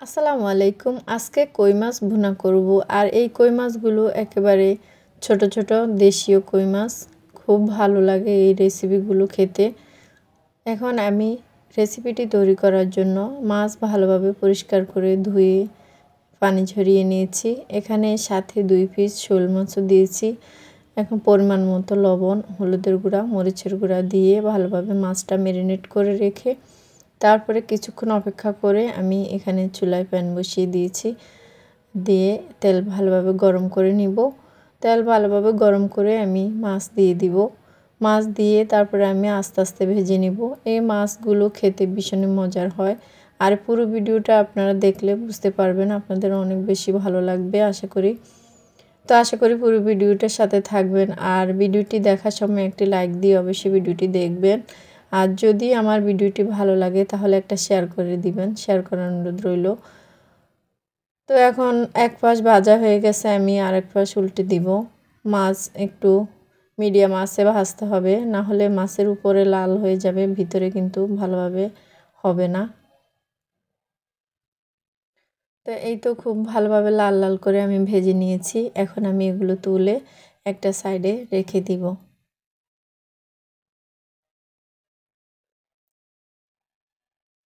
আসসালামু আলাইকুম। আজকে কই মাছ ভুনা করব। আর এই কই মাছগুলো একেবারে ছোট ছোট দেশীয় কই মাছ। খুব ভালো লাগে এই রেসিপিগুলো খেতে। এখন আমি রেসিপিটি তৈরি করার জন্য মাছ ভালোভাবে পরিষ্কার করে ধুয়ে পানি ঝরিয়ে নিয়েছি। এখানে সাথে 2 পিস শোল মাছও দিয়েছি। এখন পরিমাণ মতো লবণ, হলুদের গুঁড়া, মরিচের গুঁড়া দিয়ে ভালোভাবে মাছটা ম্যারিনেট করে রেখে তারপরে কিছুক্ষণ অপেক্ষা করে আমি এখানে চুলায় প্যান বসিয়ে দিয়েছি। দিয়ে তেল ভালোভাবে গরম করে নিব। তেল ভালোভাবে গরম করে আমি মাছ দিয়ে দিব। মাছ দিয়ে তারপরে আমি আস্তে আস্তে ভেজে নিব। এই মাছগুলো খেতে ভীষণ মজার হয়। আর পুরো ভিডিওটা আপনারা দেখলে বুঝতে পারবেন, আপনাদের অনেক বেশি ভালো লাগবে আশা করি। তো আশা করি পুরো ভিডিওটার সাথে থাকবেন। আর ভিডিওটি দেখার সময় একটি লাইক দিয়ে অবশ্যই ভিডিওটি দেখবেন। আর যদি আমার ভিডিওটি ভালো লাগে তাহলে একটা শেয়ার করে দিবেন, শেয়ার করার অনুরোধ রইল। তো এখন এক পাশ ভাজা হয়ে গেছে, আমি আরেক পাশ উল্টে দিব। মাছ একটু মিডিয়াম আঁচে ভাজতে হবে, না হলে মাছের উপরে লাল হয়ে যাবে, ভিতরে কিন্তু ভালোভাবে হবে না। তো এই তো খুব ভালোভাবে লাল লাল করে আমি ভেজে নিয়েছি। এখন আমি এগুলো তুলে একটা সাইডে রেখে দিব।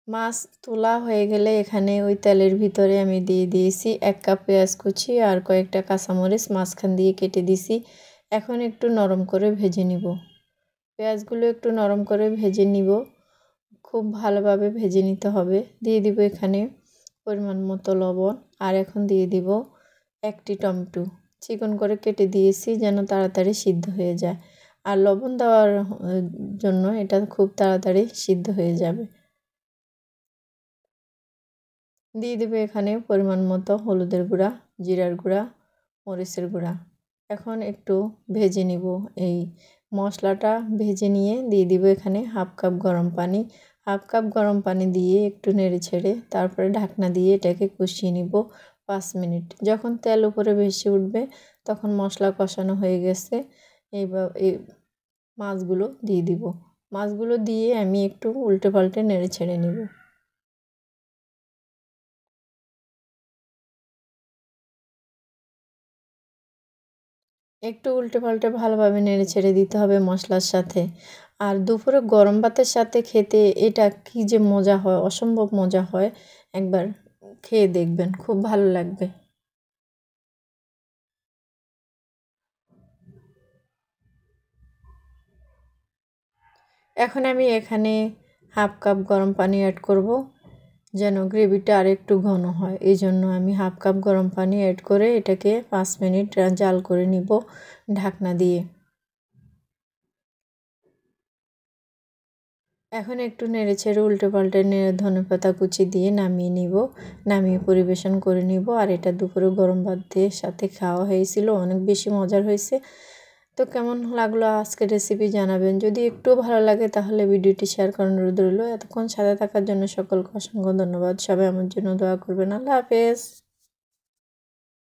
মাছ তোলা হয়ে গেলে এখানে ওই তেলের ভিতরে আমি দিয়ে দিয়েছি 1 কাপ পেঁয়াজ কুচি আর কয়েকটা কাঁচামরিচ মাঝখান দিয়ে কেটে দিছি। এখন একটু নরম করে ভেজে নিব। পেঁয়াজগুলো একটু নরম করে ভেজে নিব, খুব ভালোভাবে ভেজে নিতে হবে। দিয়ে দিব এখানে পরিমাণ মতো লবণ। আর এখন দিয়ে দিব একটি টমেটো চিকন করে কেটে দিয়েছি যেন তাড়াতাড়ি সিদ্ধ হয়ে যায়। আর লবণ দেওয়ার জন্য এটা খুব তাড়াতাড়ি সিদ্ধ হয়ে যাবে। দিয়ে দেবে এখানে পরিমাণ মতো হলুদের গুঁড়া, জিরার গুঁড়া, মরিচের গুঁড়া। এখন একটু ভেজে নিব এই মশলাটা। ভেজে নিয়ে দিয়ে দিব এখানে 1/2 কাপ গরম পানি। 1/2 কাপ গরম পানি দিয়ে একটু নেড়ে ছেড়ে তারপরে ঢাকনা দিয়ে এটাকে কষিয়ে নিব 5 মিনিট। যখন তেল উপরে ভেসে উঠবে তখন মশলা কষানো হয়ে গেছে। এই মাছগুলো দিয়ে দিব। মাছগুলো দিয়ে আমি একটু উল্টে পাল্টে নেড়ে ছেড়ে নিব। একটু উল্টে পাল্টে ভালোভাবে নেড়ে ছেড়ে দিতে হবে মশলার সাথে। আর দুপুরে গরম ভাতের সাথে খেতে এটা কি যে মজা হয়, অসম্ভব মজা হয়। একবার খেয়ে দেখবেন, খুব ভালো লাগবে। এখন আমি এখানে 1/2 কাপ গরম পানি অ্যাড করব যেন গ্রেভিটা আর একটু ঘন হয়। এই জন্য আমি 1/2 কাপ গরম পানি অ্যাড করে এটাকে 5 মিনিট জাল করে নিব ঢাকনা দিয়ে। এখন একটু নেড়েচেড়ে উল্টে পাল্টে ধনেপাতা কুচি দিয়ে নামিয়ে নিব। নামিয়ে পরিবেশন করে নিব। আর এটা দুপুরে গরম ভাতের সাথে খাওয়া হয়েছিল, অনেক বেশি মজার হয়েছে। তো কেমন লাগলো আজকের রেসিপি জানাবেন। যদি একটু ভালো লাগে তাহলে ভিডিওটি শেয়ার করার অনুরোধ রইল। এতক্ষণ সাথে থাকার জন্য সকলকে অসংখ্য ধন্যবাদ। সবাই আমার জন্য দোয়া করবেন। আল্লাহ হাফেজ।